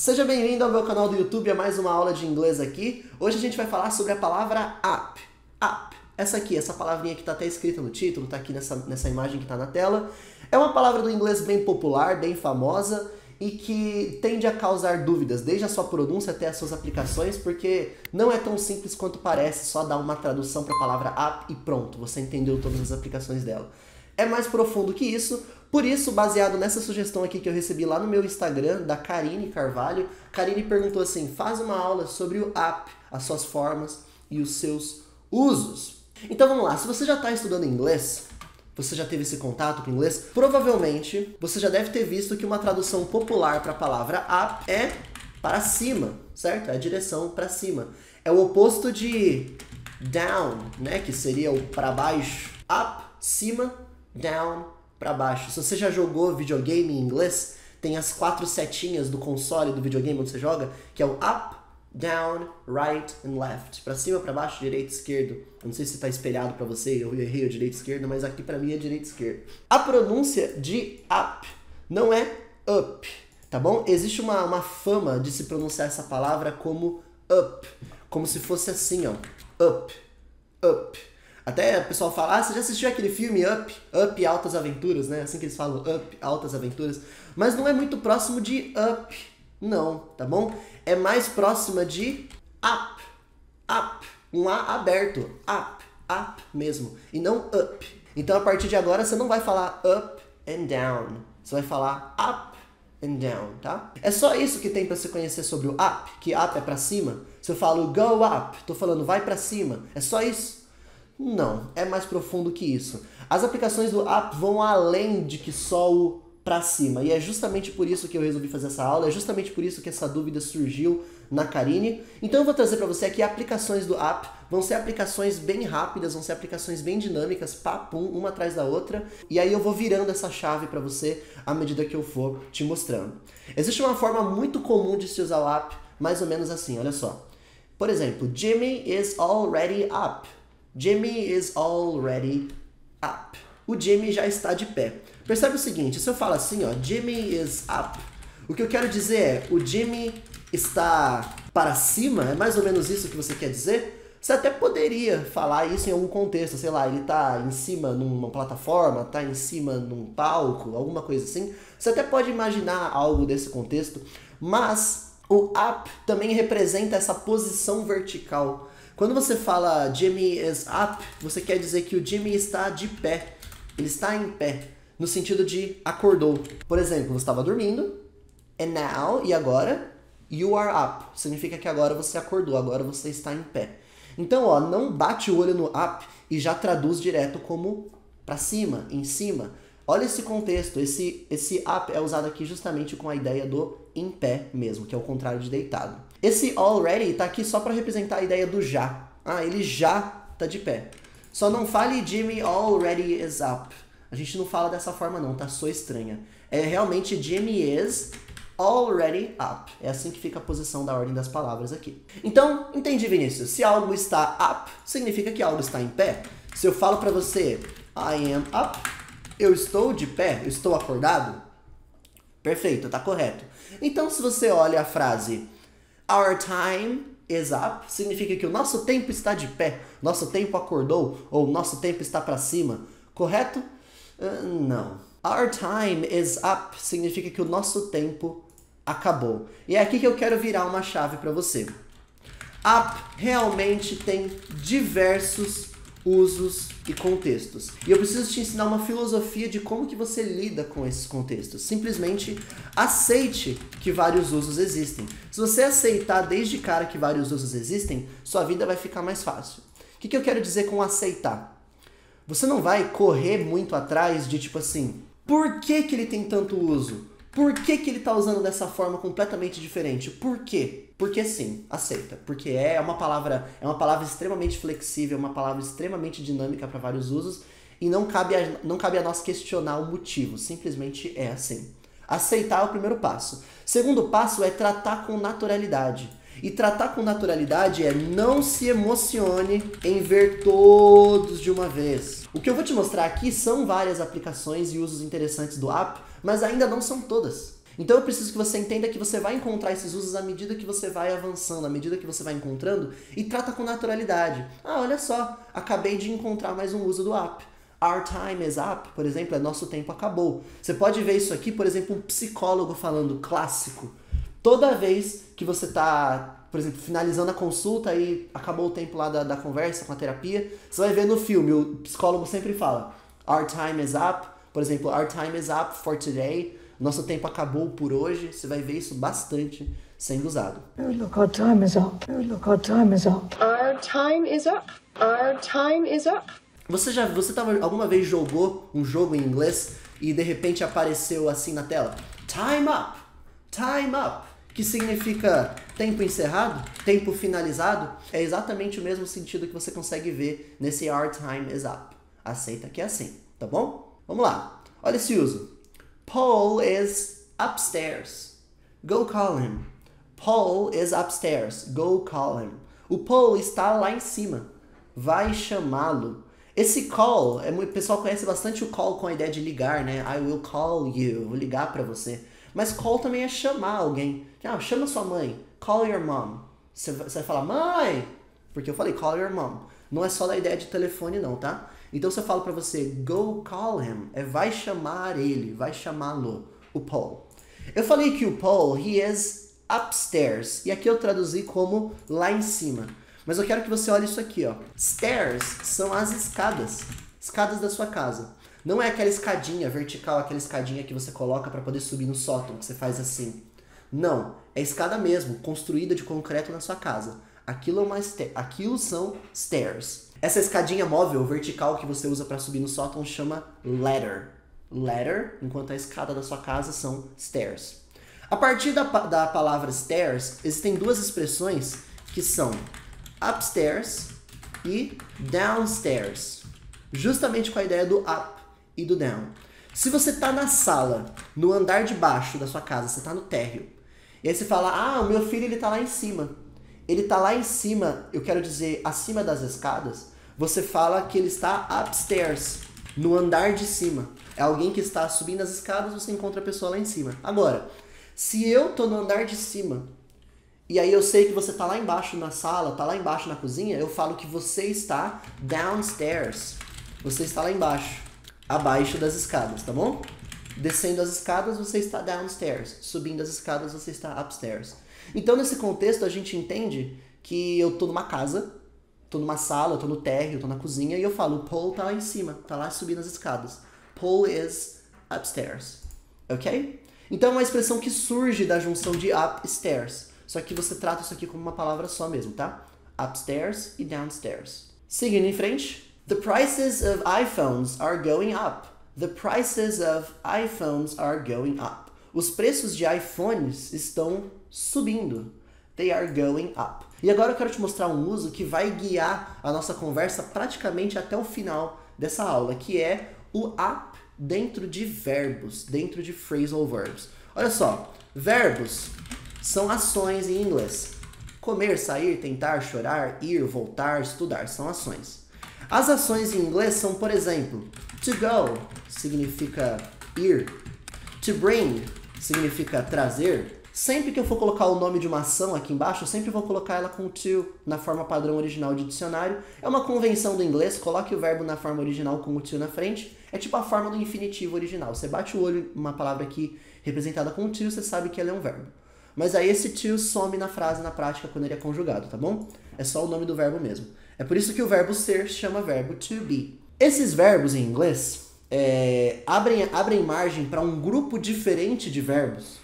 Seja bem-vindo ao meu canal do YouTube, a mais uma aula de inglês aqui. Hoje a gente vai falar sobre a palavra up. Up. Essa aqui, essa palavrinha que está até escrita no título, está aqui nessa imagem que está na tela. É uma palavra do inglês bem popular, bem famosa e que tende a causar dúvidas, desde a sua pronúncia até as suas aplicações, porque não é tão simples quanto parece só dar uma tradução para a palavra up e pronto, você entendeu todas as aplicações dela. É mais profundo que isso, por isso, baseado nessa sugestão aqui que eu recebi lá no meu Instagram, da Karine Carvalho, Karine perguntou assim, faz uma aula sobre o up, as suas formas e os seus usos. Então vamos lá, se você já está estudando inglês, você já teve esse contato com o inglês, provavelmente você já deve ter visto que uma tradução popular para a palavra up é para cima, certo? É a direção para cima. É o oposto de down, né? Que seria o para baixo. Up, cima, down, para baixo. Se você já jogou videogame em inglês, tem as 4 setinhas do console do videogame onde você joga, que é o up, down, right and left. Para cima, para baixo, direita, esquerdo. Eu não sei se está espelhado para você, eu errei o direito e esquerdo, mas aqui para mim é direita e esquerdo. A pronúncia de up não é up, tá bom? Existe uma fama de se pronunciar essa palavra como up, como se fosse assim, ó, up, up. Até o pessoal fala, ah, você já assistiu aquele filme Up? Up, Altas Aventuras, né? Assim que eles falam, Up, Altas Aventuras. Mas não é muito próximo de Up, não, tá bom? É mais próxima de Up, Up. Um A aberto, Up mesmo. E não Up. Então, a partir de agora, você não vai falar Up and Down. Você vai falar Up and Down, tá? É só isso que tem pra você conhecer sobre o Up, que Up é pra cima. Se eu falo Go Up, tô falando vai pra cima. É só isso? Não, é mais profundo que isso. As aplicações do up vão além de que só o pra cima. E é justamente por isso que eu resolvi fazer essa aula, é justamente por isso que essa dúvida surgiu na Karine. Então eu vou trazer para você aqui aplicações do up. Vão ser aplicações bem rápidas, vão ser aplicações bem dinâmicas, papum, uma atrás da outra. E aí eu vou virando essa chave para você à medida que eu for te mostrando. Existe uma forma muito comum de se usar o up, mais ou menos assim, olha só. Por exemplo, Jimmy is already up. Jimmy is already up. O Jimmy já está de pé. Percebe o seguinte, se eu falo assim, ó, Jimmy is up, o que eu quero dizer é, o Jimmy está para cima, é mais ou menos isso que você quer dizer? Você até poderia falar isso em algum contexto, sei lá, ele está em cima numa plataforma, está em cima num palco, alguma coisa assim. Você até pode imaginar algo desse contexto, mas o up também representa essa posição vertical. Quando você fala Jimmy is up, você quer dizer que o Jimmy está de pé. Ele está em pé, no sentido de acordou. Por exemplo, você estava dormindo, and now, e agora, you are up. Significa que agora você acordou, agora você está em pé. Então, ó, não bate o olho no up e já traduz direto como para cima, em cima. Olha esse contexto, esse up é usado aqui justamente com a ideia do em pé mesmo, que é o contrário de deitado. Esse already tá aqui só para representar a ideia do já. Ah, ele já tá de pé. Só não fale Jimmy already is up. A gente não fala dessa forma não, tá? Sou estranha. É realmente Jimmy is already up. É assim que fica a posição da ordem das palavras aqui. Então, entendi, Vinícius. Se algo está up, significa que algo está em pé. Se eu falo para você I am up, eu estou de pé, eu estou acordado. Perfeito, tá correto. Então, se você olha a frase Our time is up, significa que o nosso tempo está de pé, nosso tempo acordou, ou nosso tempo está para cima, correto? Não. Our time is up significa que o nosso tempo acabou. E é aqui que eu quero virar uma chave para você. Up realmente tem diversos usos e contextos. E eu preciso te ensinar uma filosofia de como que você lida com esses contextos. Simplesmente aceite que vários usos existem. Se você aceitar desde cara que vários usos existem, sua vida vai ficar mais fácil. O que eu quero dizer com aceitar? Você não vai correr muito atrás de tipo assim, por que ele tem tanto uso? Por que ele está usando dessa forma completamente diferente? Por quê? Porque sim, aceita. Porque é uma palavra extremamente flexível, uma palavra extremamente dinâmica para vários usos e não cabe a nós questionar o motivo, simplesmente é assim. Aceitar é o primeiro passo. Segundo passo é tratar com naturalidade. E tratar com naturalidade é não se emocione em ver todos de uma vez. O que eu vou te mostrar aqui são várias aplicações e usos interessantes do app, mas ainda não são todas. Então eu preciso que você entenda que você vai encontrar esses usos à medida que você vai avançando, à medida que você vai encontrando, e trata com naturalidade. Ah, olha só, acabei de encontrar mais um uso do up. Our time is up, por exemplo, é nosso tempo acabou. Você pode ver isso aqui, por exemplo, um psicólogo falando clássico. Toda vez que você está, por exemplo, finalizando a consulta e acabou o tempo lá da conversa com a terapia, você vai ver no filme, o psicólogo sempre fala Our time is up, por exemplo, Our time is up for today. Nosso tempo acabou por hoje. Você vai ver isso bastante sendo usado. Look, our time is up. Look, our time is up. Our time is up. Our time is up. Você alguma vez jogou um jogo em inglês e de repente apareceu assim na tela? Time up. Time up. Que significa tempo encerrado, tempo finalizado. É exatamente o mesmo sentido que você consegue ver nesse Our time is up. Aceita que é assim, tá bom? Vamos lá. Olha esse uso. Paul is upstairs. Go call him. Paul is upstairs. Go call him. O Paul está lá em cima. Vai chamá-lo. Esse call, o pessoal conhece bastante o call com a ideia de ligar, né? I will call you. Vou ligar pra você. Mas call também é chamar alguém. Ah, chama sua mãe. Call your mom. Você vai falar, mãe! Porque eu falei call your mom. Não é só da ideia de telefone não, tá? Então se eu falo pra você, go call him, vai chamar ele, vai chamá-lo, o Paul. Eu falei que o Paul, he is upstairs, e aqui eu traduzi como lá em cima. Mas eu quero que você olhe isso aqui, ó. Stairs são as escadas da sua casa. Não é aquela escadinha vertical, aquela escadinha que você coloca pra poder subir no sótão, que você faz assim. Não, é escada mesmo, construída de concreto na sua casa. Aquilo são stairs. Essa escadinha móvel, vertical, que você usa para subir no sótão chama ladder. Ladder, enquanto a escada da sua casa são stairs. A partir da palavra stairs, existem duas expressões que são upstairs e downstairs. Justamente com a ideia do up e do down. Se você está na sala, no andar de baixo da sua casa, você está no térreo, e aí você fala, o meu filho ele está lá em cima. Ele está lá em cima, eu quero dizer, acima das escadas, você fala que ele está upstairs, no andar de cima. É alguém que está subindo as escadas, você encontra a pessoa lá em cima. Agora, se eu tô no andar de cima, e aí eu sei que você tá lá embaixo na sala, tá lá embaixo na cozinha, eu falo que você está downstairs. Você está lá embaixo, abaixo das escadas, tá bom? Descendo as escadas, você está downstairs. Subindo as escadas, você está upstairs. Então, nesse contexto, a gente entende que eu tô numa casa, tô numa sala, tô no térreo, tô na cozinha, e eu falo, Paul tá lá em cima, tá lá subindo as escadas. Paul is upstairs. Ok? Então, é uma expressão que surge da junção de upstairs. Só que você trata isso aqui como uma palavra só mesmo, tá? Upstairs e downstairs. Seguindo em frente. The prices of iPhones are going up. The prices of iPhones are going up. Os preços de iPhones estão subindo. They are going up. E agora eu quero te mostrar um uso que vai guiar a nossa conversa praticamente até o final dessa aula, que é o up dentro de verbos, dentro de phrasal verbs. Olha só, verbos são ações em inglês. Comer, sair, tentar, chorar, ir, voltar, estudar, são ações. As ações em inglês são, por exemplo, to go, significa ir. To bring, significa trazer. Sempre que eu for colocar o nome de uma ação aqui embaixo, eu sempre vou colocar ela com to, na forma padrão original de dicionário. É uma convenção do inglês, coloque o verbo na forma original com o to na frente. É tipo a forma do infinitivo original. Você bate o olho em uma palavra aqui representada com to, você sabe que ela é um verbo. Mas aí esse to some na frase, na prática, quando ele é conjugado, tá bom? É só o nome do verbo mesmo. É por isso que o verbo ser se chama verbo to be. Esses verbos em inglês abrem margem para um grupo diferente de verbos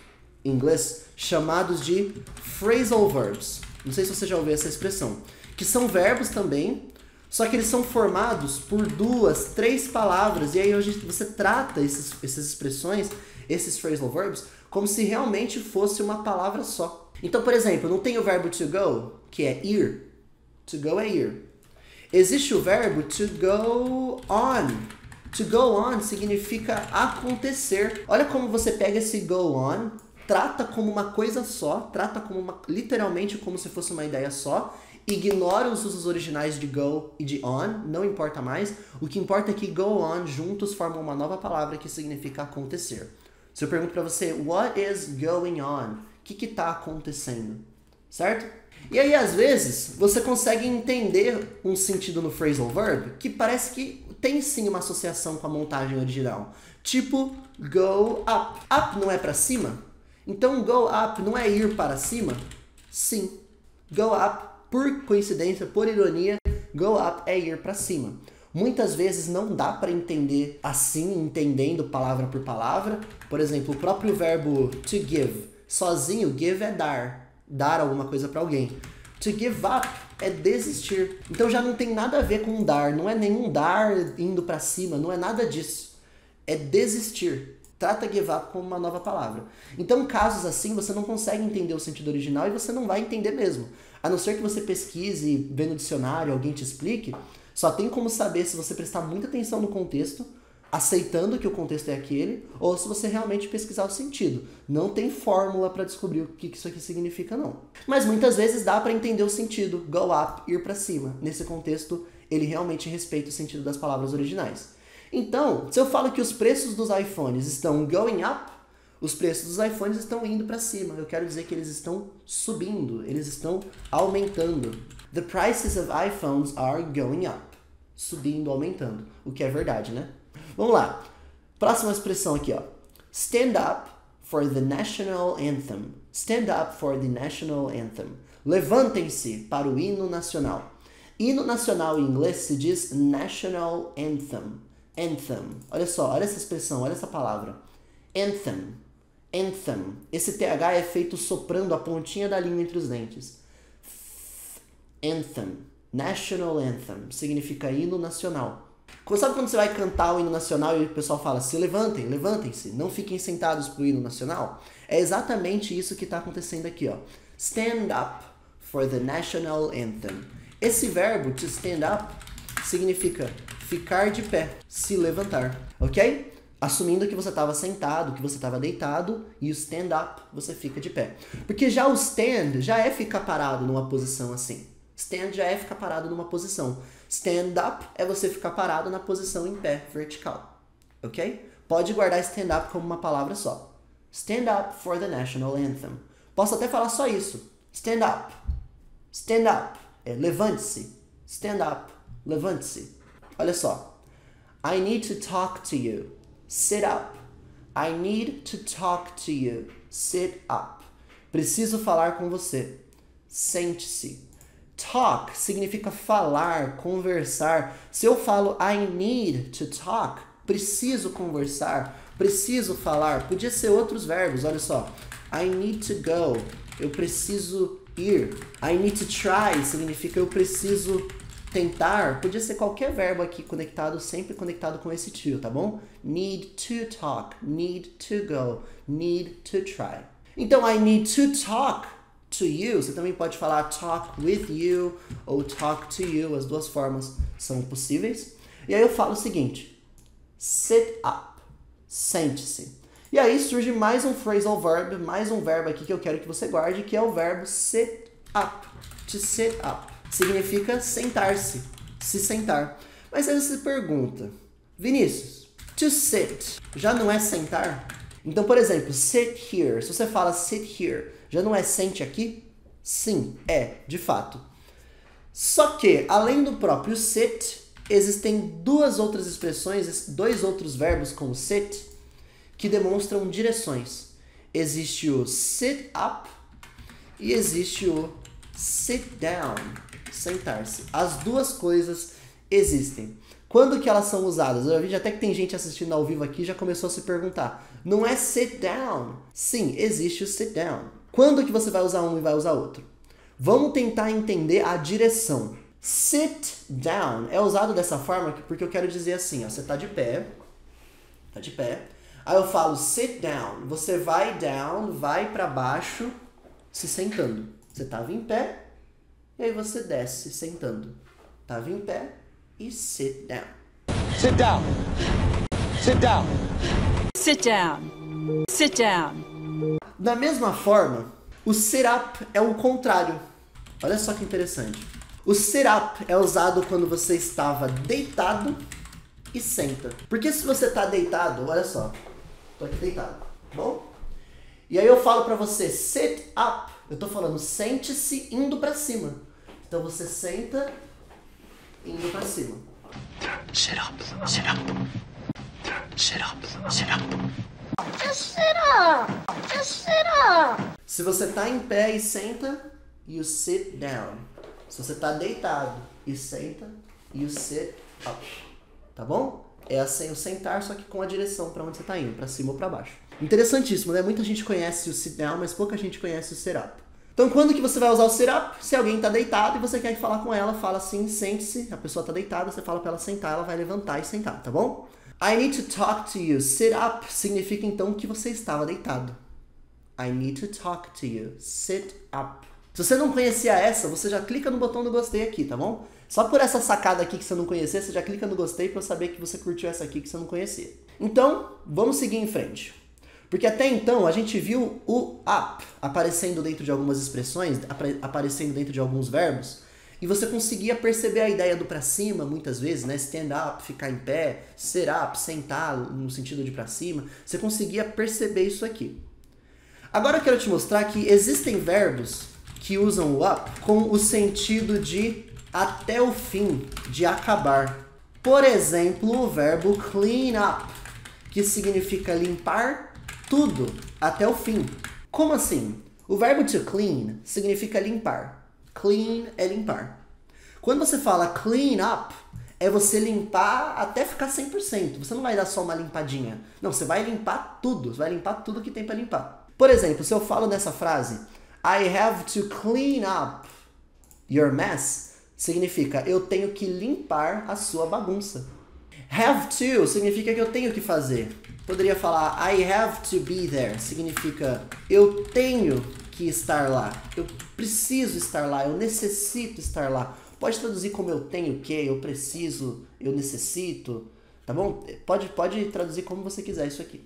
em inglês chamados de phrasal verbs. Não sei se você já ouviu essa expressão. Que são verbos também, só que eles são formados por 2, 3 palavras. E aí você trata essas expressões, esses phrasal verbs, como se realmente fosse uma palavra só. Então, por exemplo, não tem o verbo to go, que é ir. To go é ir. Existe o verbo to go on. To go on significa acontecer. Olha como você pega esse go on, trata como uma coisa só, trata como literalmente como se fosse uma ideia só, ignora os usos originais de go e de on, não importa mais. O que importa é que go on juntos formam uma nova palavra que significa acontecer. Se eu pergunto para você, what is going on? O que está acontecendo? Certo? E aí, às vezes, você consegue entender um sentido no phrasal verb que parece que tem sim uma associação com a montagem original. Tipo, go up. Up não é para cima? Então, go up não é ir para cima? Sim. Go up, por coincidência, por ironia, go up é ir para cima. Muitas vezes não dá para entender assim, entendendo palavra por palavra. Por exemplo, o próprio verbo to give. Sozinho, give é dar. Dar alguma coisa para alguém. To give up é desistir. Então já não tem nada a ver com dar. Não é nenhum dar indo para cima. Não é nada disso. É desistir. Trata give up como uma nova palavra. Então, casos assim, você não consegue entender o sentido original e você não vai entender mesmo. A não ser que você pesquise, vê no dicionário, alguém te explique, só tem como saber se você prestar muita atenção no contexto, aceitando que o contexto é aquele, ou se você realmente pesquisar o sentido. Não tem fórmula para descobrir o que isso aqui significa, não. Mas muitas vezes dá para entender o sentido, go up, ir para cima. Nesse contexto, ele realmente respeita o sentido das palavras originais. Então, se eu falo que os preços dos iPhones estão going up, os preços dos iPhones estão indo para cima. Eu quero dizer que eles estão subindo, eles estão aumentando. The prices of iPhones are going up. Subindo, aumentando. O que é verdade, né? Vamos lá. Próxima expressão aqui, ó. Stand up for the national anthem. Stand up for the national anthem. Levantem-se para o hino nacional. Hino nacional em inglês se diz national anthem. Anthem. Olha só, olha essa expressão, olha essa palavra. Anthem. Anthem. Esse TH é feito soprando a pontinha da língua entre os dentes. Anthem. National Anthem. Significa hino nacional. Sabe quando você vai cantar o hino nacional e o pessoal fala, se levantem, levantem-se, não fiquem sentados pro hino nacional? É exatamente isso que está acontecendo aqui, ó. Stand up for the national anthem. Esse verbo, to stand up, significa ficar de pé, se levantar, ok? Assumindo que você estava sentado, que você estava deitado, e o stand up, você fica de pé. Porque já o stand já é ficar parado numa posição assim. Stand já é ficar parado numa posição. Stand up é você ficar parado na posição em pé, vertical, ok? Pode guardar stand up como uma palavra só. Stand up for the national anthem. Posso até falar só isso. Stand up. Stand up. Levante-se. Stand up. Levante-se. Olha só. I need to talk to you. Sit up. I need to talk to you. Sit up. Preciso falar com você. Sente-se. Talk significa falar, conversar. Se eu falo I need to talk, preciso conversar, preciso falar, podia ser outros verbos, olha só. I need to go, eu preciso ir. I need to try significa eu preciso tentar. Podia ser qualquer verbo aqui conectado, sempre conectado com esse to, tá bom? Need to talk, need to go, need to try. Então, I need to talk to you. Você também pode falar talk with you ou talk to you. As duas formas são possíveis. E aí eu falo o seguinte. Sit up. Sente-se. E aí surge mais um phrasal verb, mais um verbo aqui que eu quero que você guarde, que é o verbo sit up. To sit up. Significa sentar-se. Se sentar. Mas aí você pergunta, Vinícius, to sit já não é sentar? Então, por exemplo, sit here. Se você fala sit here, já não é sente aqui? Sim, é, de fato. Só que, além do próprio sit, existem duas outras expressões, dois outros verbos como sit, que demonstram direções. Existe o sit up e existe o sit down, sentar-se. As duas coisas existem. Quando que elas são usadas? Eu vi até que tem gente assistindo ao vivo aqui já começou a se perguntar. Não é sit down? Sim, existe o sit down. Quando que você vai usar um e vai usar outro? Vamos tentar entender a direção. Sit down é usado dessa forma porque eu quero dizer assim, ó, você tá de pé, aí eu falo sit down, você vai down, vai para baixo, se sentando. Você tava em pé, e aí você desce sentando. Tava em pé e sit down. Sit down. Sit down. Sit down. Sit down. Da mesma forma, o sit up é o contrário. Olha só que interessante. O sit up é usado quando você estava deitado e senta. Porque se você está deitado, olha só. Tô aqui deitado. Bom? E aí eu falo pra você, sit up. Eu tô falando, sente-se indo pra cima. Então você senta indo pra cima. Sit up. Sit up. Sit up. Sit up. Just sit up. Just sit up. Se você tá em pé e senta, you sit down. Se você tá deitado e senta, you sit up. Tá bom? É assim o sentar, só que com a direção pra onde você tá indo, pra cima ou pra baixo. Interessantíssimo, né? Muita gente conhece o sit down, mas pouca gente conhece o sit up. Então, quando que você vai usar o sit up? Se alguém tá deitado e você quer falar com ela, fala assim, sente-se. A pessoa tá deitada, você fala pra ela sentar, ela vai levantar e sentar, tá bom? I need to talk to you. Sit up significa então que você estava deitado. I need to talk to you. Sit up. Se você não conhecia essa, você já clica no botão do gostei aqui, tá bom? Só por essa sacada aqui que você não conhecia, você já clica no gostei pra eu saber que você curtiu essa aqui que você não conhecia. Então, vamos seguir em frente. Porque até então a gente viu o up aparecendo dentro de algumas expressões, aparecendo dentro de alguns verbos, e você conseguia perceber a ideia do pra cima muitas vezes, né? Stand up, ficar em pé, sit up, sentar no sentido de pra cima. Você conseguia perceber isso aqui. Agora eu quero te mostrar que existem verbos que usam o up com o sentido de até o fim, de acabar. Por exemplo, o verbo clean up, que significa limpar tudo até o fim. Como assim? O verbo to clean significa limpar. Clean é limpar. Quando você fala clean up, é você limpar até ficar 100%. Você não vai dar só uma limpadinha. Não, você vai limpar tudo. Você vai limpar tudo que tem para limpar. Por exemplo, se eu falo nessa frase, I have to clean up your mess, significa eu tenho que limpar a sua bagunça. Have to significa que eu tenho que fazer. Poderia falar I have to be there, significa eu tenho que estar lá, eu preciso estar lá, eu necessito estar lá. Pode traduzir como eu tenho que, eu preciso, eu necessito, tá bom? Pode traduzir como você quiser isso aqui.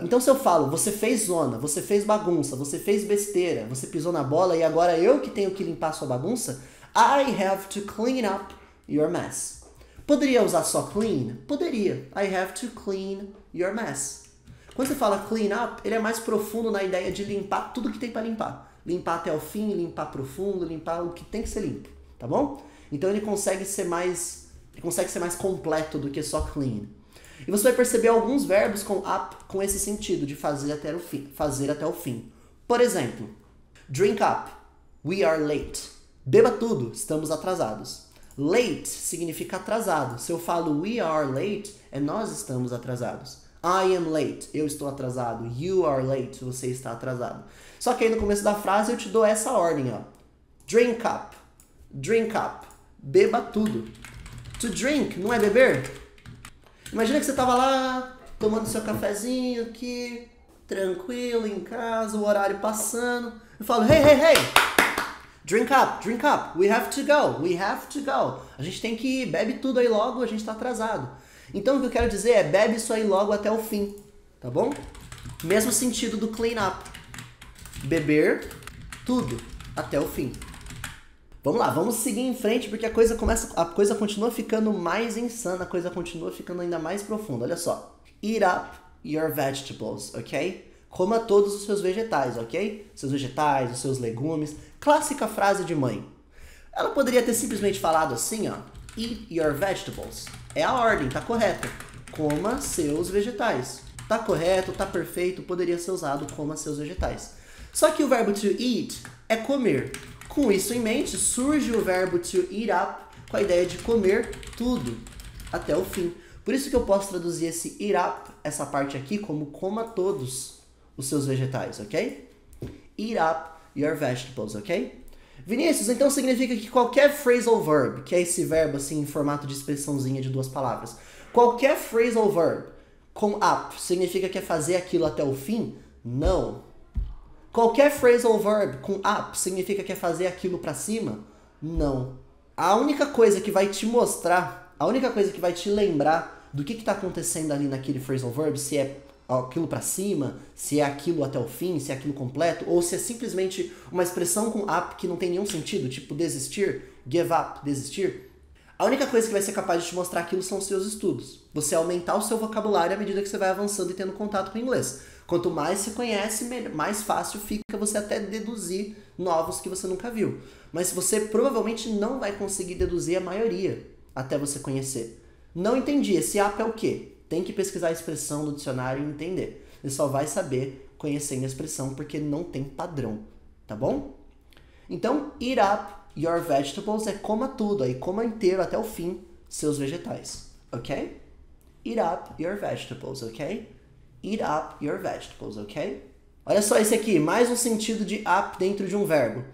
Então se eu falo, você fez zona, você fez bagunça, você fez besteira, você pisou na bola e agora eu que tenho que limpar a sua bagunça, I have to clean up your mess. Poderia usar só clean? Poderia. I have to clean your mess. Quando você fala clean up, ele é mais profundo na ideia de limpar tudo que tem para limpar. Limpar até o fim, limpar profundo, limpar o que tem que ser limpo, tá bom? Então ele consegue ser mais completo do que só clean. E você vai perceber alguns verbos com up com esse sentido de fazer até o fim. Por exemplo, drink up, we are late. Beba tudo, estamos atrasados. Late significa atrasado. Se eu falo we are late, é nós estamos atrasados. I am late, eu estou atrasado. You are late, você está atrasado. Só que aí no começo da frase eu te dou essa ordem, ó. Drink up, beba tudo. To drink não é beber? Imagina que você estava lá tomando seu cafezinho aqui, tranquilo em casa, o horário passando. Eu falo, hey. Drink up, we have to go. A gente tem que ir, bebe tudo aí logo, a gente está atrasado. Então o que eu quero dizer é, bebe isso aí logo até o fim, tá bom? Mesmo sentido do clean up. Beber tudo até o fim. Vamos lá, vamos seguir em frente porque a coisa continua ficando mais insana, a coisa continua ficando ainda mais profunda. Olha só. Eat up your vegetables, ok? Coma todos os seus vegetais, ok? Seus vegetais, os seus legumes. Clássica frase de mãe. Ela poderia ter simplesmente falado assim, ó. Eat your vegetables. É a ordem, tá correta. Coma seus vegetais. Tá correto, tá perfeito, poderia ser usado coma seus vegetais. Só que o verbo to eat é comer. Com isso em mente, surge o verbo to eat up com a ideia de comer tudo até o fim. Por isso que eu posso traduzir esse eat up, essa parte aqui, como coma todos os seus vegetais, ok? Eat up your vegetables, ok? Vinícius, então significa que qualquer phrasal verb, que é esse verbo assim em formato de expressãozinha de duas palavras, qualquer phrasal verb com up significa que é fazer aquilo até o fim? Não. Qualquer phrasal verb com up significa que é fazer aquilo pra cima? Não. A única coisa que vai te mostrar, a única coisa que vai te lembrar do que está acontecendo ali naquele phrasal verb, se é aquilo pra cima, se é aquilo até o fim, se é aquilo completo, ou se é simplesmente uma expressão com up que não tem nenhum sentido, tipo desistir, give up, desistir. A única coisa que vai ser capaz de te mostrar aquilo são os seus estudos. Você aumentar o seu vocabulário à medida que você vai avançando e tendo contato com o inglês. Quanto mais se conhece, mais fácil fica você até deduzir novos que você nunca viu. Mas você provavelmente não vai conseguir deduzir a maioria até você conhecer. Não entendi, esse up é o quê? Tem que pesquisar a expressão no dicionário e entender. Você só vai saber conhecendo a expressão porque não tem padrão, tá bom? Então, eat up your vegetables é coma tudo, aí coma inteiro até o fim seus vegetais, ok? Eat up your vegetables, ok? Eat up your vegetables, ok? Olha só esse aqui, mais um sentido de up dentro de um verbo.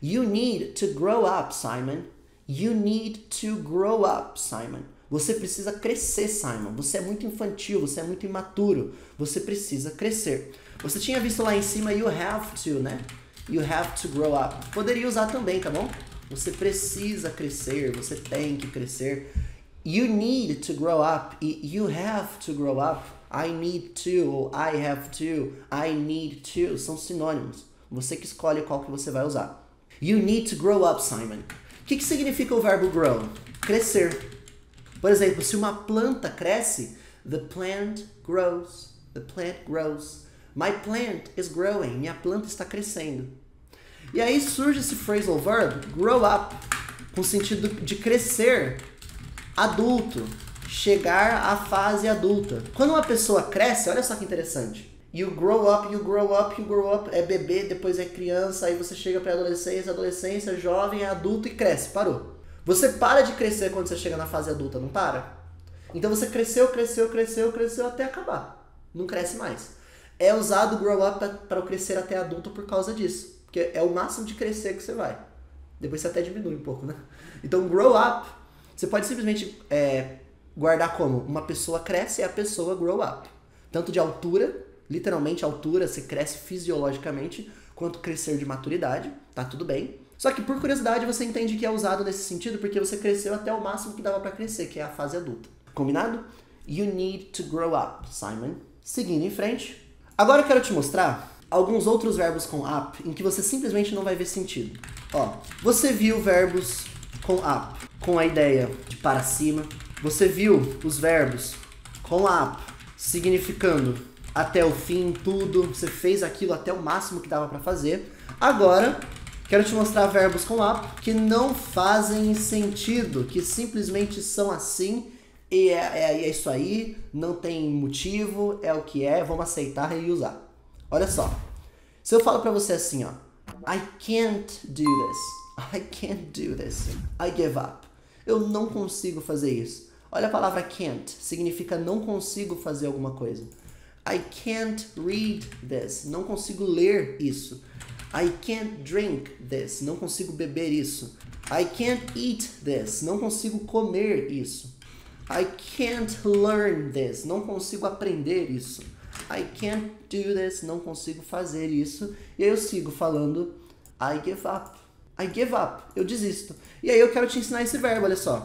You need to grow up, Simon. You need to grow up, Simon. Você precisa crescer, Simon. Você é muito infantil, você é muito imaturo. Você precisa crescer. Você tinha visto lá em cima you have to, né? You have to grow up. Poderia usar também, tá bom? Você precisa crescer, você tem que crescer. You need to grow up e you have to grow up. I need to, ou I have to, I need to. São sinônimos. Você que escolhe qual que você vai usar. You need to grow up, Simon. O que significa o verbo grow? Crescer. Por exemplo, se uma planta cresce, the plant grows. The plant grows. My plant is growing. Minha planta está crescendo. E aí surge esse phrasal verb, grow up, com o sentido de crescer, adulto, chegar à fase adulta. Quando uma pessoa cresce, olha só que interessante. You grow up, you grow up, you grow up. É bebê, depois é criança, aí você chega para adolescência, jovem, adulto e cresce. Parou. Você para de crescer quando você chega na fase adulta, não para? Então você cresceu até acabar. Não cresce mais. É usado grow up para o crescer até adulto por causa disso. Porque é o máximo de crescer que você vai. Depois você até diminui um pouco, né? Então grow up, você pode simplesmente guardar como uma pessoa cresce e a pessoa grow up. Tanto de altura, literalmente altura, você cresce fisiologicamente, quanto crescer de maturidade, tá tudo bem. Só que por curiosidade você entende que é usado nesse sentido porque você cresceu até o máximo que dava para crescer, que é a fase adulta. Combinado? You need to grow up, Simon. Seguindo em frente. Agora eu quero te mostrar alguns outros verbos com up em que você simplesmente não vai ver sentido. Ó, você viu verbos com up, com a ideia de para cima. Você viu os verbos com up, significando até o fim, tudo. Você fez aquilo até o máximo que dava para fazer. Agora, quero te mostrar verbos com up que não fazem sentido, que simplesmente são assim e é isso aí, não tem motivo, é o que é, vamos aceitar e usar. Olha só, se eu falo pra você assim, ó, I can't do this, I can't do this, I give up. Eu não consigo fazer isso. Olha a palavra can't, significa não consigo fazer alguma coisa. I can't read this, não consigo ler isso. I can't drink this, não consigo beber isso. I can't eat this, não consigo comer isso. I can't learn this, não consigo aprender isso. I can't do this, não consigo fazer isso. E aí eu sigo falando I give up. I give up, eu desisto. E aí eu quero te ensinar esse verbo, olha só.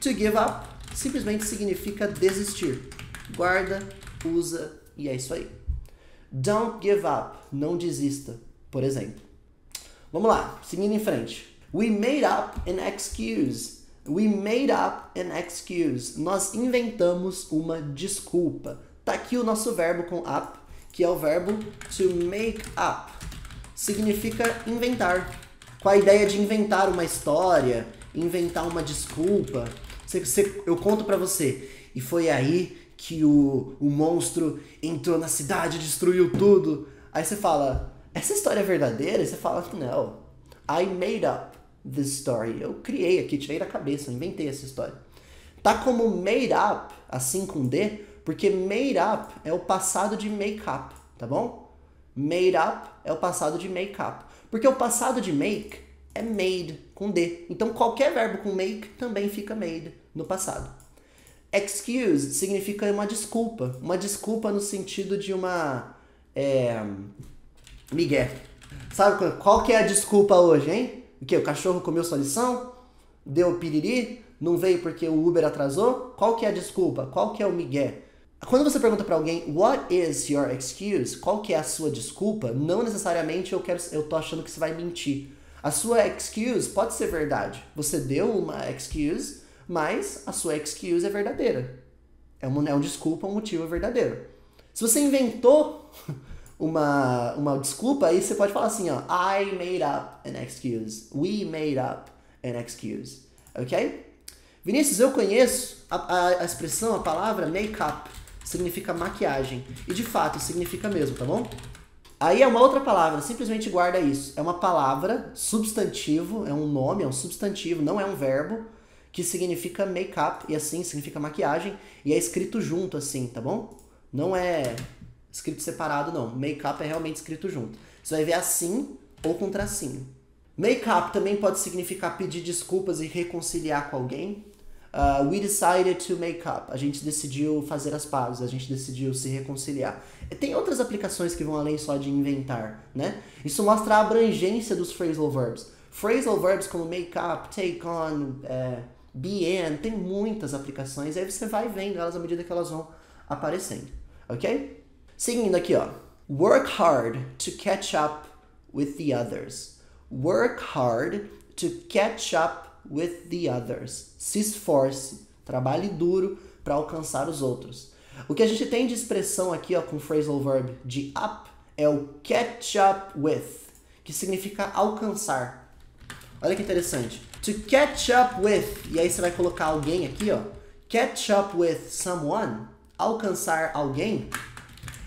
To give up simplesmente significa desistir. Guarda, usa e é isso aí. Don't give up, não desista, por exemplo. Vamos lá, seguindo em frente. We made up an excuse. We made up an excuse. Nós inventamos uma desculpa. Tá aqui o nosso verbo com up, que é o verbo to make up. Significa inventar. Com a ideia de inventar uma história, inventar uma desculpa. Eu conto pra você. E foi aí que o monstro entrou na cidade e destruiu tudo. Aí você fala, essa história é verdadeira? E você fala, não. I made up this story. Eu criei aqui, tirei da cabeça, eu inventei essa história. Tá como made up, assim com D, porque made up é o passado de make up, tá bom? Made up é o passado de make up. Porque o passado de make é made, com D. Então qualquer verbo com make também fica made no passado. Excuse significa uma desculpa. Uma desculpa no sentido de uma... migué. Sabe qual que é a desculpa hoje, hein? O quê? O cachorro comeu sua lição? Deu piriri? Não veio porque o Uber atrasou? Qual que é a desculpa? Qual que é o migué? Quando você pergunta para alguém, what is your excuse? Qual que é a sua desculpa? Não necessariamente eu tô achando que você vai mentir. A sua excuse pode ser verdade. Você deu uma excuse, mas a sua excuse é verdadeira. É uma desculpa, um motivo verdadeiro. Se você inventou uma desculpa, aí você pode falar assim, ó, I made up an excuse. We made up an excuse. Ok? Vinícius, eu conheço a expressão, a palavra make-up. Significa maquiagem. E de fato, significa mesmo, tá bom? Aí é uma outra palavra, simplesmente guarda isso. É uma palavra, substantivo, é um nome, é um substantivo, não é um verbo, que significa make-up, e assim significa maquiagem, e é escrito junto assim, tá bom? Não é escrito separado, não. Make-up é realmente escrito junto. Você vai ver assim ou com tracinho. Make-up também pode significar pedir desculpas e reconciliar com alguém. We decided to make up. A gente decidiu fazer as pazes, a gente decidiu se reconciliar. Tem outras aplicações que vão além só de inventar, né? Isso mostra a abrangência dos phrasal verbs. Phrasal verbs como make up, take on, be in, tem muitas aplicações. Aí você vai vendo elas à medida que elas vão aparecendo, ok? Seguindo aqui, ó. Work hard to catch up with the others. Work hard to catch up with the others. Se esforce, trabalhe duro para alcançar os outros. O que a gente tem de expressão aqui, ó, com o phrasal verb de up é o catch up with, que significa alcançar. Olha que interessante. To catch up with, e aí você vai colocar alguém aqui, ó. Catch up with someone, alcançar alguém,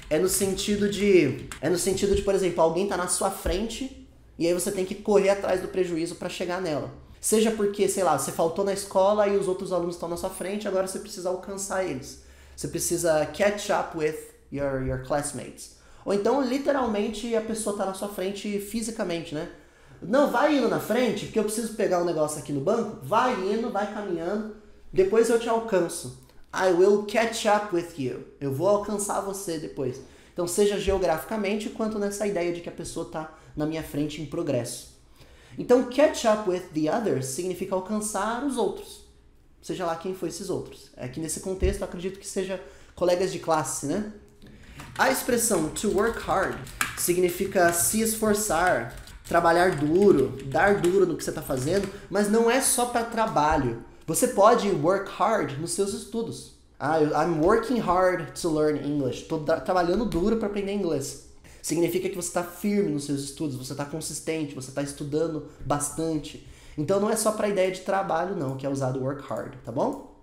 é no sentido de, por exemplo, alguém tá na sua frente e aí você tem que correr atrás do prejuízo para chegar nela. Seja porque, sei lá, você faltou na escola e os outros alunos estão na sua frente, agora você precisa alcançar eles. Você precisa catch up with your classmates. Ou então, literalmente, a pessoa está na sua frente fisicamente, né? Não, vai indo na frente, porque eu preciso pegar um negócio aqui no banco. Vai indo, vai caminhando, depois eu te alcanço. I will catch up with you. Eu vou alcançar você depois. Então, seja geograficamente, quanto nessa ideia de que a pessoa está na minha frente em progresso. Então, catch up with the others significa alcançar os outros. Seja lá quem for esses outros. Aqui nesse contexto, eu acredito que seja colegas de classe, né? A expressão to work hard significa se esforçar, trabalhar duro, dar duro no que você está fazendo, mas não é só para trabalho. Você pode work hard nos seus estudos. I'm working hard to learn English. Estou trabalhando duro para aprender inglês. Significa que você está firme nos seus estudos, você está consistente, você está estudando bastante. Então não é só para a ideia de trabalho não, que é usado work hard, tá bom?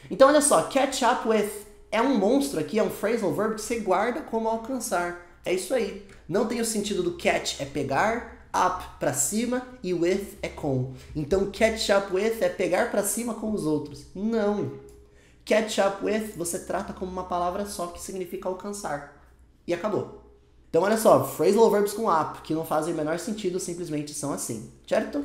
Então olha só, catch up with é um monstro aqui, é um phrasal verb que você guarda como alcançar. É isso aí. Não tem o sentido do catch, é pegar, up para cima e with é com. Então catch up with é pegar para cima com os outros. Não. Catch up with você trata como uma palavra só que significa alcançar. E acabou. Então olha só, phrasal verbs com up, que não fazem o menor sentido, simplesmente são assim, certo?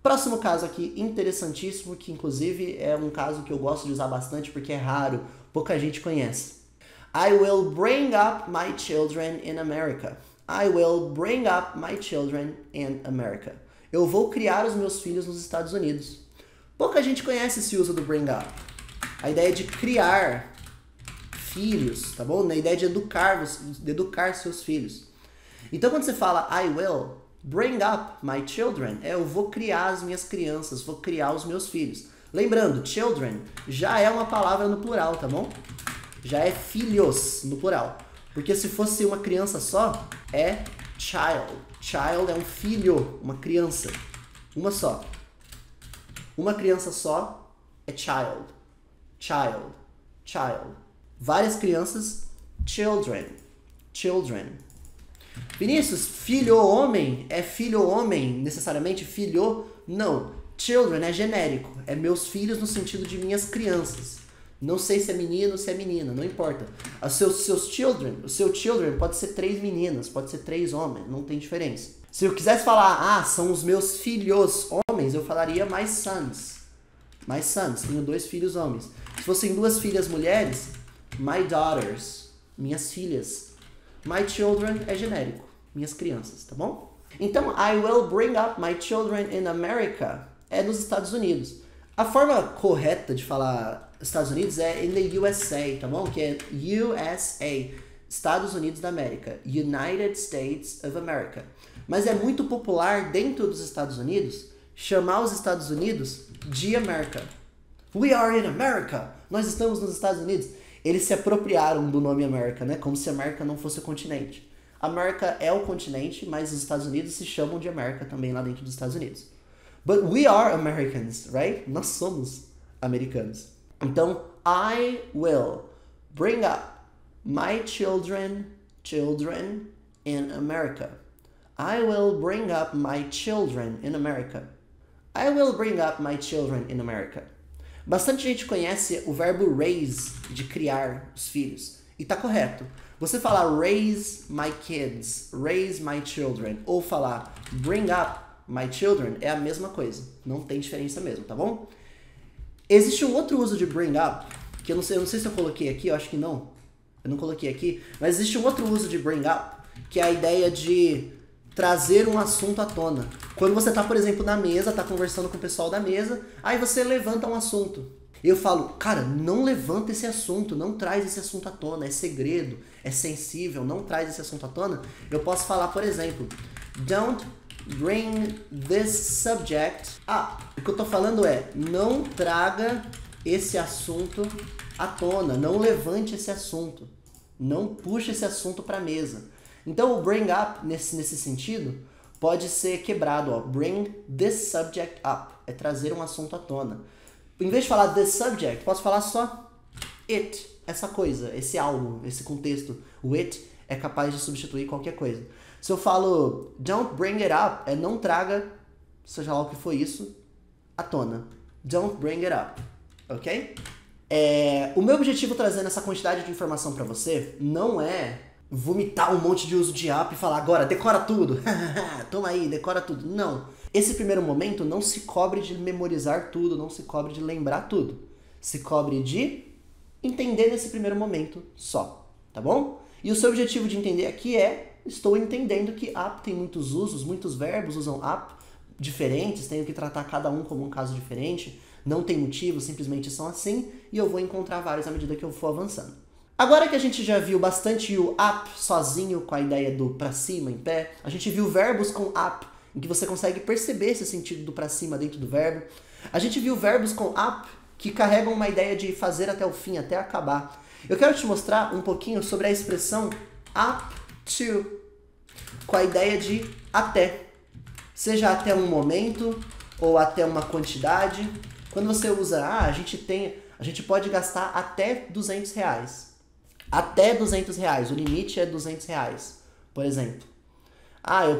Próximo caso aqui, interessantíssimo, que inclusive é um caso que eu gosto de usar bastante porque é raro, pouca gente conhece. I will bring up my children in America. I will bring up my children in America. Eu vou criar os meus filhos nos Estados Unidos. Pouca gente conhece esse uso do bring up. A ideia de criar filhos, tá bom? Na ideia de educar seus filhos. Então quando você fala I will bring up my children, eu vou criar as minhas crianças, vou criar os meus filhos. Lembrando, children já é uma palavra no plural, tá bom? Já é filhos no plural. Porque se fosse uma criança só, é child. Child é um filho, uma criança. Uma só. Uma criança só é child. Child. Child. Várias crianças, children. Children. Vinícius, filho homem é filho homem, necessariamente filho? Não. Children é genérico. É meus filhos no sentido de minhas crianças. Não sei se é menino ou se é menina, não importa. O seu children pode ser 3 meninas, pode ser 3 homens, não tem diferença. Se eu quisesse falar, são os meus filhos homens, eu falaria my sons. My sons, tenho 2 filhos homens. Se fossem 2 filhas mulheres, my daughters, minhas filhas. My children é genérico, minhas crianças, tá bom? Então, I will bring up my children in America é nos Estados Unidos. A forma correta de falar Estados Unidos é in the USA, tá bom? Que é USA, Estados Unidos da América, United States of America. Mas é muito popular dentro dos Estados Unidos chamar os Estados Unidos de America. We are in America. Nós estamos nos Estados Unidos. eles se apropriaram do nome América, né? Como se América não fosse o continente. América é o continente, mas os Estados Unidos se chamam de América também lá dentro dos Estados Unidos. But we are Americans, right? Nós somos americanos. Então, I will bring up my children in America. I will bring up my children in America. I will bring up my children in America. Bastante gente conhece o verbo raise, de criar os filhos. E tá correto. Você falar raise my kids, raise my children, ou falar bring up my children, é a mesma coisa. Não tem diferença mesmo, tá bom? Existe um outro uso de bring up, que eu não sei se eu coloquei aqui, eu acho que não. Eu não coloquei aqui, mas existe um outro uso de bring up, que é a ideia de trazer um assunto à tona. Quando você tá, por exemplo, na mesa, tá conversando com o pessoal da mesa, aí você levanta um assunto. Eu falo, cara, não levanta esse assunto, não traz esse assunto à tona, é segredo, é sensível, não traz esse assunto à tona. Eu posso falar, por exemplo, don't bring this subject up. O que eu tô falando é, não traga esse assunto à tona, não levante esse assunto, não puxe esse assunto pra mesa. Então o bring up, nesse sentido, pode ser quebrado, ó. Bring this subject up, é trazer um assunto à tona. Em vez de falar this subject, posso falar só it, essa coisa, esse algo, esse contexto. O it é capaz de substituir qualquer coisa. Se eu falo don't bring it up, é não traga, seja lá o que for isso, à tona. Don't bring it up, ok? O meu objetivo trazendo essa quantidade de informação pra você não é vomitar um monte de uso de up e falar agora, decora tudo, toma aí, decora tudo. Não. Esse primeiro momento não se cobre de memorizar tudo, não se cobre de lembrar tudo. Se cobre de entender nesse primeiro momento só, tá bom? E o seu objetivo de entender aqui é, estou entendendo que up tem muitos usos, muitos verbos usam up diferentes, tenho que tratar cada um como um caso diferente, não tem motivo, simplesmente são assim, e eu vou encontrar vários à medida que eu for avançando. Agora que a gente já viu bastante o up sozinho, com a ideia do pra cima, em pé, a gente viu verbos com up, em que você consegue perceber esse sentido do pra cima dentro do verbo. A gente viu verbos com up, que carregam uma ideia de fazer até o fim, até acabar. Eu quero te mostrar um pouquinho sobre a expressão up to, com a ideia de até. Seja até um momento, ou até uma quantidade. Quando você usa, a gente pode gastar até R$200. Até R$200, o limite é R$200, por exemplo.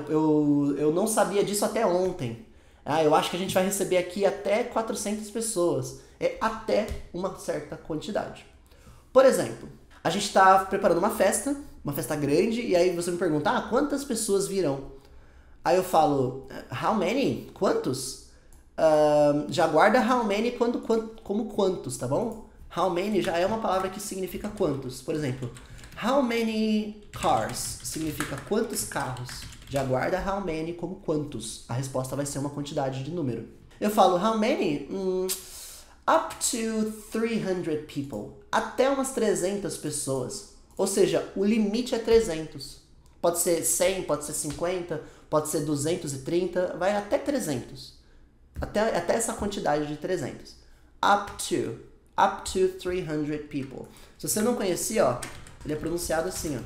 Eu não sabia disso até ontem. Eu acho que a gente vai receber aqui até 400 pessoas. É até uma certa quantidade. Por exemplo, a gente está preparando uma festa grande, e aí você me pergunta, quantas pessoas virão? Aí eu falo, how many? Quantos? Já guarda how many como quantos, tá bom? How many já é uma palavra que significa quantos. Por exemplo, how many cars significa quantos carros. Já guarda how many como quantos. A resposta vai ser uma quantidade de número. Eu falo how many? Up to 300 people. Até umas 300 pessoas. Ou seja, o limite é 300. Pode ser 100, pode ser 50, pode ser 230, vai até 300. Até essa quantidade de 300. Up to 300 people. Se você não conhecia, ó, ele é pronunciado assim, ó.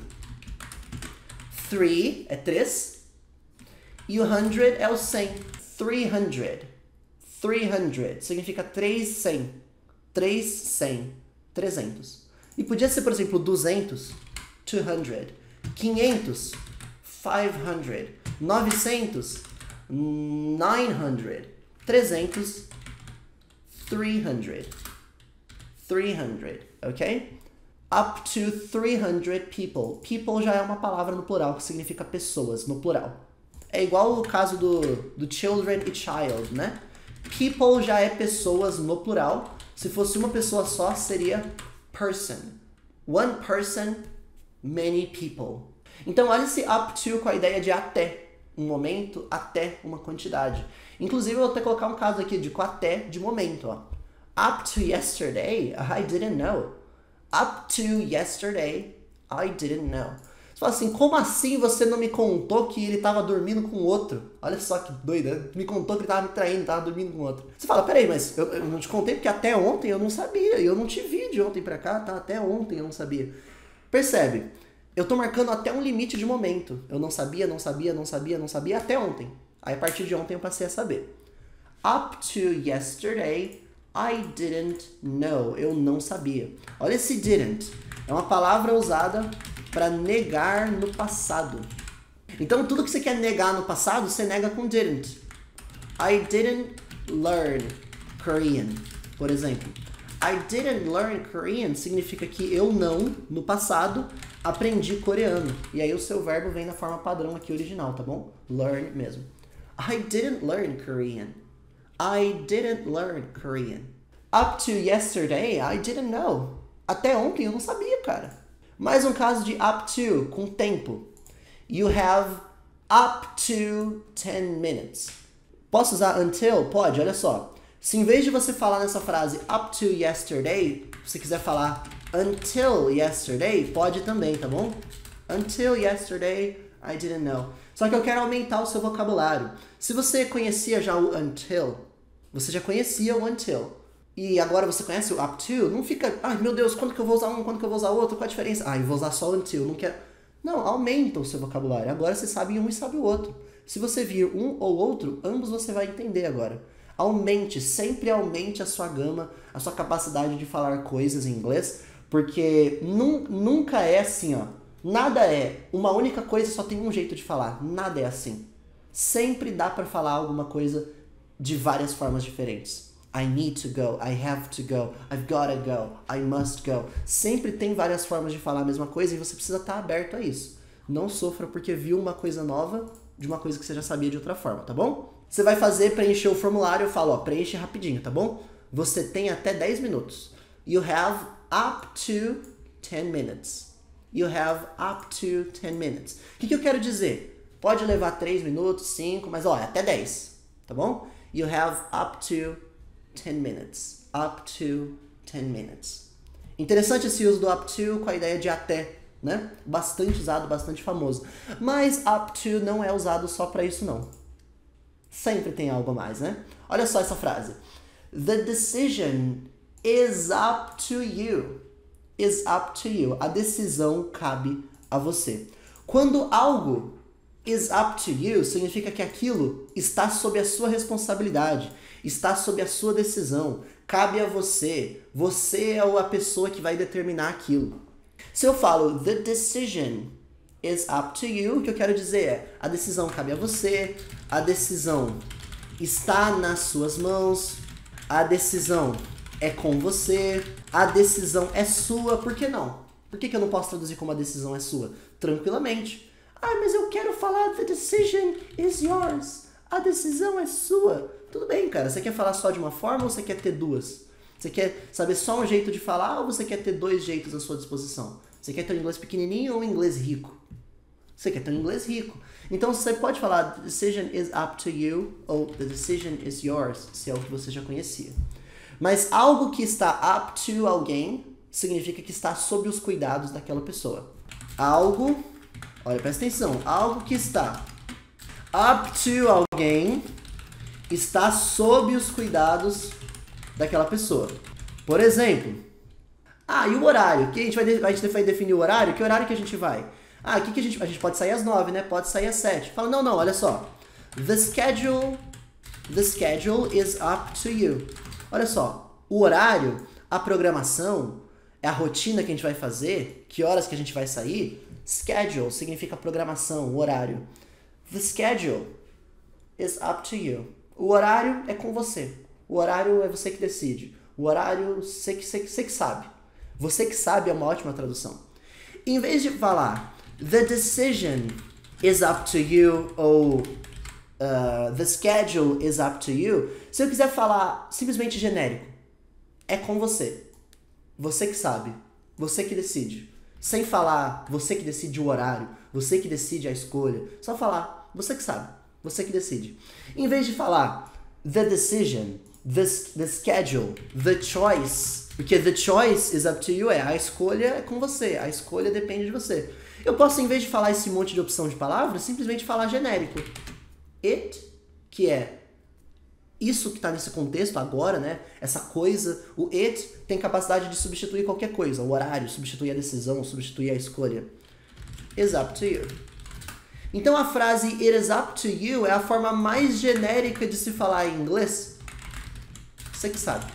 3 é 3 e o 100 é o 100. 300 significa 300. 300. E podia ser, por exemplo, 200, 200, 500, 500, 900, 900, 300, 300, ok? Up to 300 people. People já é uma palavra no plural, que significa pessoas, no plural. É igual o caso do children e child, né? People já é pessoas no plural. Se fosse uma pessoa só, seria person. One person, many people. Então, olha esse up to com a ideia de até. Um momento, até uma quantidade. Inclusive, eu vou até colocar um caso aqui de com até de momento, ó. Up to yesterday, I didn't know. Up to yesterday, I didn't know. Se fala assim, como assim você não me contou que ele tava dormindo com outro? Olha só que doida, né? Me contou que ele tava me traindo, tava dormindo com outro. Você fala, peraí, mas eu não te contei porque até ontem eu não sabia, eu não te vi de ontem pra cá, tá? Até ontem eu não sabia. Percebe? Eu tô marcando até um limite de momento. Eu não sabia, até ontem. Aí a partir de ontem eu passei a saber. Up to yesterday, I didn't know. Eu não sabia. Olha esse didn't. É uma palavra usada para negar no passado. Então tudo que você quer negar no passado, você nega com didn't. I didn't learn Korean, por exemplo. I didn't learn Korean significa que eu não, no passado, aprendi coreano. E aí o seu verbo vem na forma padrão aqui original, tá bom? Learn mesmo. I didn't learn Korean. I didn't learn Korean. Up to yesterday, I didn't know. Até ontem eu não sabia, cara. Mais um caso de up to, com tempo. You have up to 10 minutes. Posso usar until? Pode, olha só. Se em vez de você falar nessa frase up to yesterday, você quiser falar until yesterday, pode também, tá bom? Until yesterday, I didn't know. Só que eu quero aumentar o seu vocabulário. Se você conhecia já o until, você já conhecia o until. E agora você conhece o up to, não fica, ai meu Deus, quando que eu vou usar um, quando que eu vou usar outro, qual a diferença? Ah, eu vou usar só o until, não quero... Não, aumenta o seu vocabulário. Agora você sabe um e sabe o outro. Se você vir um ou outro, ambos você vai entender agora. Aumente, sempre aumente a sua gama, a sua capacidade de falar coisas em inglês, porque nunca é assim, ó. Nada é uma única coisa, só tem um jeito de falar. Nada é assim. Sempre dá para falar alguma coisa de várias formas diferentes. I need to go, I have to go, I've gotta go, I must go. Sempre tem várias formas de falar a mesma coisa e você precisa estar aberto a isso. Não sofra porque viu uma coisa nova de uma coisa que você já sabia de outra forma, tá bom? Você vai preencher o formulário, eu falo, ó, preenche rapidinho, tá bom? Você tem até 10 minutos. You have up to 10 minutes. You have up to 10 minutes. O que eu quero dizer? Pode levar 3 minutos, 5, mas ó, até 10, tá bom? You have up to 10 minutes. Up to 10 minutes. Interessante esse uso do up to com a ideia de até, né? Bastante usado, bastante famoso. Mas up to não é usado só para isso, não. Sempre tem algo a mais, né? Olha só essa frase. The decision is up to you. Is up to you. A decisão cabe a você. Quando algo is up to you, significa que aquilo está sob a sua responsabilidade, está sob a sua decisão, cabe a você. Você é a pessoa que vai determinar aquilo. Se eu falo the decision is up to you, o que eu quero dizer é a decisão cabe a você, a decisão está nas suas mãos, a decisão é com você, a decisão é sua, por que não? Por que eu não posso traduzir como a decisão é sua? Tranquilamente. Ah, mas eu quero falar the decision is yours. A decisão é sua. Tudo bem, cara. Você quer falar só de uma forma ou você quer ter duas? Você quer saber só um jeito de falar ou você quer ter dois jeitos à sua disposição? Você quer ter um inglês pequenininho ou um inglês rico? Você quer ter um inglês rico. Então você pode falar the decision is up to you ou the decision is yours, se é o que você já conhecia. Mas algo que está up to alguém significa que está sob os cuidados daquela pessoa. Algo, olha, presta atenção, algo que está up to alguém está sob os cuidados daquela pessoa. Por exemplo, e o horário? Que a gente vai definir o horário? Que horário que a gente vai? Aqui que a gente pode sair às 9, né? Pode sair às 7. Fala, não, olha só. The schedule is up to you. Olha só, o horário, a programação, é a rotina que a gente vai fazer, que horas que a gente vai sair. Schedule significa programação, o horário. The schedule is up to you. O horário é com você. O horário é você que decide. O horário, você que sabe. Você que sabe é uma ótima tradução. Em vez de falar the decision is up to you ou the schedule is up to you, se eu quiser falar simplesmente genérico, é com você. Você que sabe. Você que decide. Sem falar você que decide o horário, você que decide a escolha. Só falar você que sabe. Você que decide. Em vez de falar the decision, the schedule, the choice, porque the choice is up to you a escolha é com você, a escolha depende de você. Eu posso, em vez de falar esse monte de opção de palavras, simplesmente falar genérico. It, que é isso que está nesse contexto agora, né? Essa coisa, o it tem capacidade de substituir qualquer coisa. O horário, substituir a decisão, substituir a escolha. Is up to you. Então a frase it is up to you é a forma mais genérica de se falar em inglês. Você que sabe.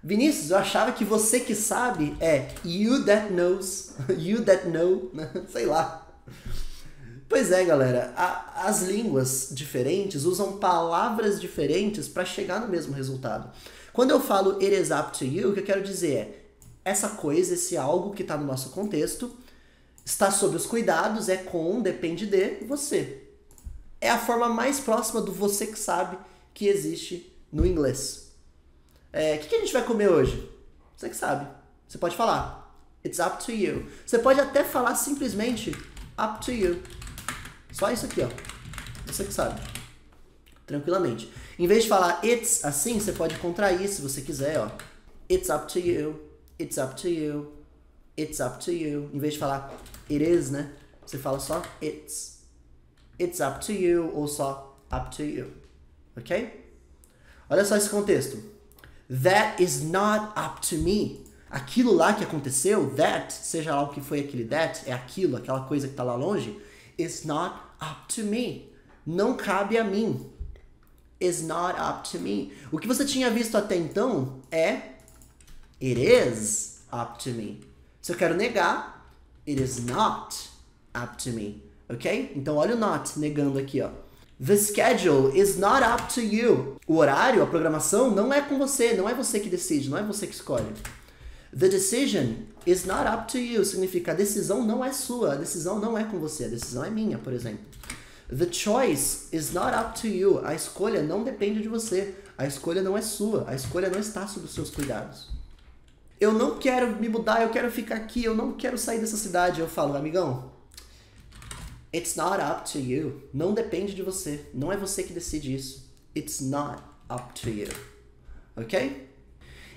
Vinícius, eu achava que você que sabe é you that knows, you that know, sei lá. Pois é, galera, as línguas diferentes usam palavras diferentes para chegar no mesmo resultado. Quando eu falo it is up to you, o que eu quero dizer é essa coisa, esse algo que está no nosso contexto, está sob os cuidados, é com, depende de você. É a forma mais próxima do você que sabe que existe no inglês. O que a gente vai comer hoje? Você que sabe. Você pode falar it's up to you. Você pode até falar simplesmente up to you. Só isso aqui, ó. Você que sabe. Tranquilamente. Em vez de falar it's assim, você pode contrair se você quiser, ó. It's up to you. It's up to you. It's up to you. Em vez de falar it is, né? Você fala só it's. It's up to you ou só up to you. Ok? Olha só esse contexto. That is not up to me. Aquilo lá que aconteceu, that, seja lá o que foi aquele that, é aquilo, aquela coisa que está lá longe, is not up to me. Não cabe a mim. Is not up to me. O que você tinha visto até então é it is up to me. Se eu quero negar, it is not up to me. Ok? Então olha o not negando aqui, ó. The schedule is not up to you. O horário, a programação, não é com você. Não é você que decide, não é você que escolhe. The decision is not up to you. Significa a decisão não é sua. A decisão não é com você. A decisão é minha, por exemplo. The choice is not up to you. A escolha não depende de você. A escolha não é sua. A escolha não está sob os seus cuidados. Eu não quero me mudar, eu quero ficar aqui, eu não quero sair dessa cidade. Eu falo, amigão, it's not up to you. Não depende de você. Não é você que decide isso. It's not up to you. Ok?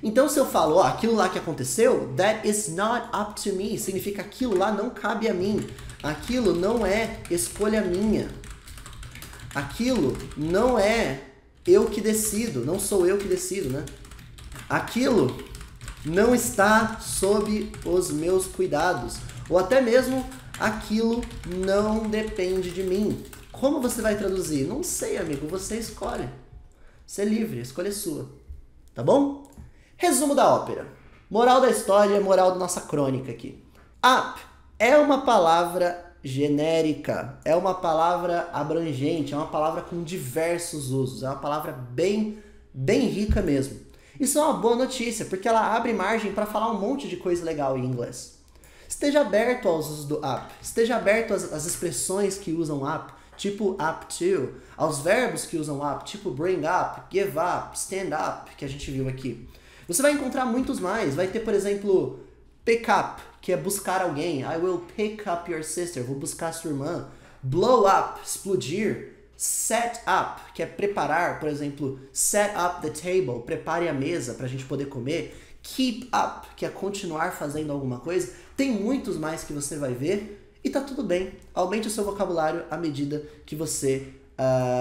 Então se eu falo, ó, aquilo lá que aconteceu, that is not up to me. Significa aquilo lá não cabe a mim. Aquilo não é escolha minha. Aquilo não é eu que decido. Não sou eu que decido, né? Aquilo não está sob os meus cuidados. Ou até mesmo aquilo não depende de mim. Como você vai traduzir? Não sei, amigo. Você escolhe. Você é livre. A escolha é sua. Tá bom? Resumo da ópera. Moral da história, moral da nossa crônica aqui. Up é uma palavra genérica. É uma palavra abrangente. É uma palavra com diversos usos. É uma palavra bem rica mesmo. Isso é uma boa notícia, porque ela abre margem para falar um monte de coisa legal em inglês. Esteja aberto aos usos do up. Esteja aberto às expressões que usam up, tipo up to, aos verbos que usam up, tipo bring up, give up, stand up, que a gente viu aqui. Você vai encontrar muitos mais. Vai ter, por exemplo, pick up, que é buscar alguém. I will pick up your sister. Vou buscar sua irmã. Blow up, explodir. Set up, que é preparar, por exemplo, set up the table, prepare a mesa para a gente poder comer. Keep up, que é continuar fazendo alguma coisa. Tem muitos mais que você vai ver e tá tudo bem. Aumente o seu vocabulário à medida que você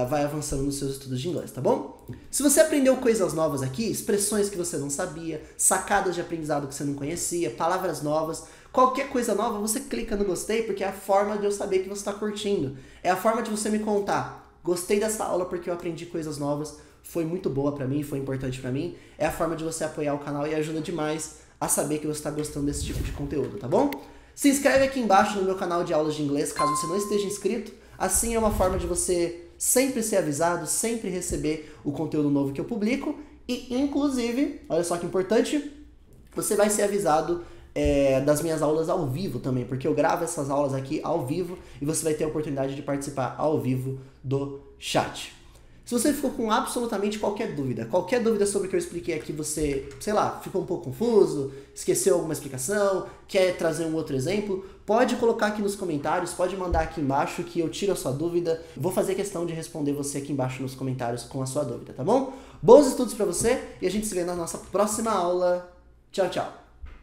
vai avançando nos seus estudos de inglês, tá bom? Se você aprendeu coisas novas aqui, expressões que você não sabia, sacadas de aprendizado que você não conhecia, palavras novas, qualquer coisa nova, você clica no gostei, porque é a forma de eu saber que você está curtindo. É a forma de você me contar. Gostei dessa aula porque eu aprendi coisas novas, foi muito boa pra mim, foi importante pra mim. É a forma de você apoiar o canal e ajuda demais a saber que você está gostando desse tipo de conteúdo, tá bom? Se inscreve aqui embaixo no meu canal de aulas de inglês, caso você não esteja inscrito. Assim é uma forma de você sempre ser avisado, sempre receber o conteúdo novo que eu publico. E, inclusive, olha só que importante, você vai ser avisado das minhas aulas ao vivo também, porque eu gravo essas aulas aqui ao vivo e você vai ter a oportunidade de participar ao vivo do chat. Se você ficou com absolutamente qualquer dúvida sobre o que eu expliquei aqui, você, sei lá, ficou um pouco confuso, esqueceu alguma explicação, quer trazer um outro exemplo, pode colocar aqui nos comentários, pode mandar aqui embaixo que eu tiro a sua dúvida. Vou fazer questão de responder você aqui embaixo nos comentários com a sua dúvida, tá bom? Bons estudos pra você e a gente se vê na nossa próxima aula. Tchau, tchau!